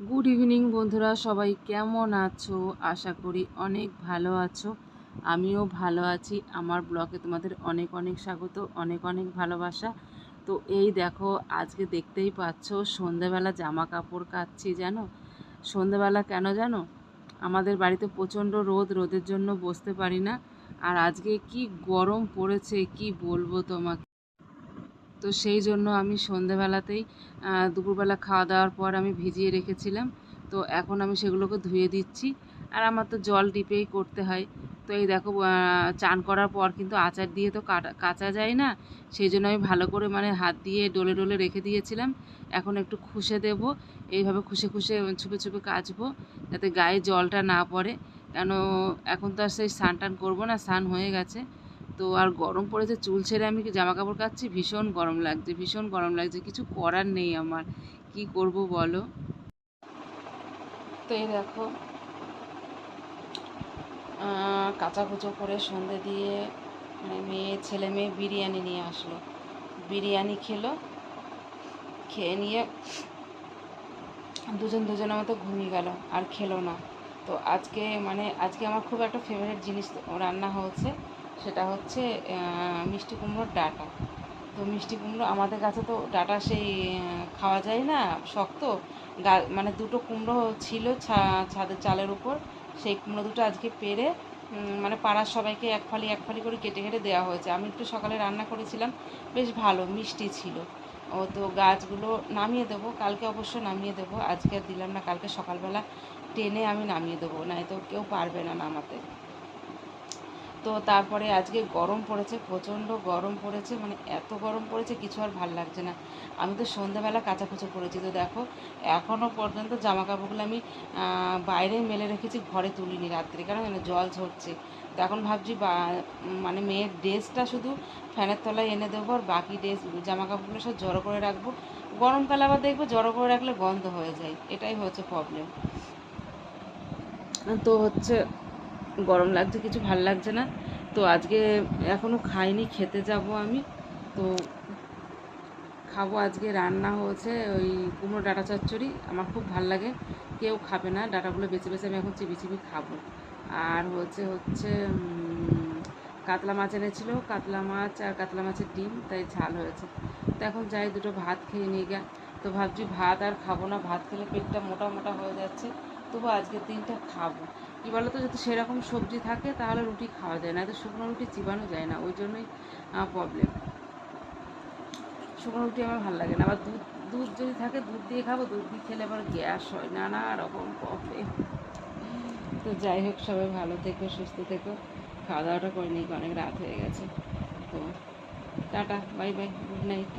Good evening বন্ধুরা, সবাই কেমন আছো? আশা করি অনেক ভালো আছো। আমিও ভালো আছি। আমার ব্লগে তোমাদের অনেক অনেক স্বাগত, অনেক অনেক ভালোবাসা। তো এই দেখো, আজকে দেখতেই পাচ্ছ সন্ধেবেলা জামা কাপড় কাচ্ছি। জানো সন্ধেবেলা কেন জানো? আমাদের বাড়িতে প্রচণ্ড রোদ, রোদের জন্য বসতে পারি না। আর আজকে কি গরম পড়েছে কি বলবো তোমাকে। তো সেই জন্য আমি সন্ধেবেলাতেই দুপুরবেলা খাওয়া দাওয়ার পর আমি ভিজিয়ে রেখেছিলাম। তো এখন আমি সেগুলোকে ধুয়ে দিচ্ছি। আর আমার তো জল ডিপেই করতে হয়। তো এই দেখো, চান করার পর কিন্তু আচার দিয়ে তো কাচা যায় না। সেই জন্য আমি ভালো করে হাত দিয়ে ডলে ডলে রেখে দিয়েছিলাম। এখন একটু খুশে দেব। এইভাবে খুশে খুশে ছুপে ছুপে কাচবো, যাতে গায়ে জলটা না পড়ে। কেন এখন তো আর সেই স্নান টান করবো না, স্নান হয়ে গেছে। তো আর গরম পড়েছে, চুল ছেড়ে আমি জামা কাপড় কাচ্ছি, ভীষণ গরম লাগছে, ভীষণ গরম লাগছে। কিছু করার নেই আমার, কি করব বলো। তো এই দেখো, কাচাকুচো করে সন্ধে দিয়ে ছেলে মেয়ে বিরিয়ানি নিয়ে আসলো। বিরিয়ানি খেলো, খেয়ে নিয়ে দুজনের মতো ঘুমিয়ে গেল, আর খেলো না। তো আজকে আমার খুব একটা ফেভারিট জিনিস রান্না হচ্ছে। সেটা হচ্ছে মিষ্টি কুমড়োর ডাঁটা। তো মিষ্টি কুমড়ো আমাদের গাছে তো ডাঁটা সেই খাওয়া যায় না, শক্ত। দুটো কুমড়ো ছিল ছাদের চালের উপর। সেই কুমড়ো দুটো আজকে পেড়ে পাড়ার সবাইকে এক ফালি এক ফালি করে কেটে কেটে দেওয়া হয়েছে। আমি একটু সকালে রান্না করেছিলাম, বেশ ভালো মিষ্টি ছিল। ও তো গাছগুলো নামিয়ে দেবো কালকে, অবশ্য নামিয়ে দেবো। আজকে আর দিলাম না, কালকে সকালবেলা টেনে আমি নামিয়ে দেবো, নাই তো কেউ পারবে না নামাতে। তো তারপরে আজকে গরম পড়েছে, প্রচণ্ড গরম পড়েছে, এত গরম পড়েছে কিছু আর ভাল লাগছে না। আমি তো সন্ধ্যাবেলা কাচাকুচো করেছি। তো দেখো, এখনও পর্যন্ত জামা কাপড়গুলো আমি বাইরে মেলে রেখেছি, ঘরে তুলিনি রাত্রে, কারণ জল ঝরছে। তো এখন ভাবছি মেয়ের ড্রেসটা শুধু ফ্যানের তলায় এনে দেবো, আর বাকি জামা কাপড়গুলো সব জড়ো করে রাখবো। গরমকালে আবার দেখবো জড়ো করে রাখলে গন্ধ হয়ে যায়, এটাই হচ্ছে প্রবলেম। তো হচ্ছে গরম লাগছে, কিছু ভাল লাগছে না। তো আজকে এখনও খাইনি, খেতে যাব আমি। তো খাবো, আজকে রান্না হয়েছে ওই কুমড়ো ডাঁটা চচ্চড়ি। আমার খুব ভাল লাগে। কেউ খাবে না, ডাঁটাগুলো বেছে বেছে আমি এখন চিবি চিবি খাবো। আর হচ্ছে হচ্ছে কাতলা মাছ এনেছিল, কাতলা মাছ আর কাতলা মাছের ডিম, তাই ঝাল হয়েছে। তো এখন যাই দুটো ভাত খেয়ে নিয়ে গা। তো ভাবছি ভাত আর খাবো না, ভাত খেলে পেটটা মোটা মোটা হয়ে যাচ্ছে। তবু আজকের দিনটা খাবো। কী বলো তো, যদি সেরকম সবজি থাকে তাহলে রুটি খাওয়া যায় না, তো শুকনো রুটি চিবানো যায় না, ওই জন্যই প্রবলেম। শুকনো রুটি আমার ভালো লাগে না। আবার দুধ দুধ যদি থাকে দুধ দিয়ে খাবো, দুধ দিয়ে খেলে আবার গ্যাস হয়, নানা রকম প্রবলেম। তো যাই হোক, সবাই ভালো থেকো, সুস্থ থেকো। খাওয়া দাওয়াটা করে নিই, অনেক রাত হয়ে গেছে। তো tata, bye bye, good night.